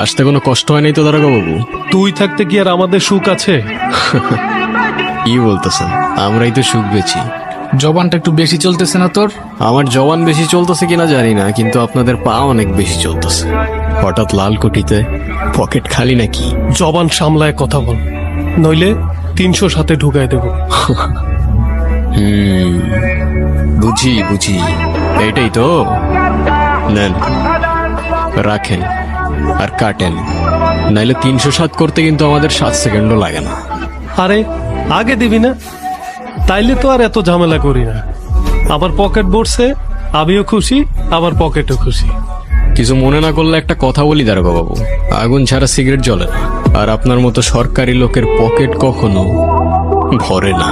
আসতে কোনো কষ্ট হয় নাই তো দারোগা বাবু? তুই থাকতে কি আর আমাদের সুখ আছে? কি বলতেছেন? আমরাই তো সুখ বেছি। জবানটা একটু বেশি চলতেছে না তোর? আমার জবান বেশি চলতেছে কিনা জানি না, কিন্তু আপনাদের পা অনেক বেশি চলতেছে। হঠাৎ লাল কোটিতে পকেট খালি নাকি? জবান সামলায় কথা বল, নইলে 307 ঢুকাই দেব। বুঝি বুঝি, এইটাই তো। নেন, রাখেন আর কাটেন, নাইলে 307 করতে কিন্তু আমাদের 7 সেকেন্ডও লাগে না। আরে আগে দিবি না? তাইলে তো আর এত ঝামেলা করি না। আমার পকেট ভরছে, আমিও খুশি, আমার পকেটও খুশি। কিছু মনে না করলে একটা কথা বলি দারোগা বাবু, আগুন ছাড়া সিগারেট জ্বলে না, আর আপনার মতো সরকারি লোকের পকেট কখনো ভরে না।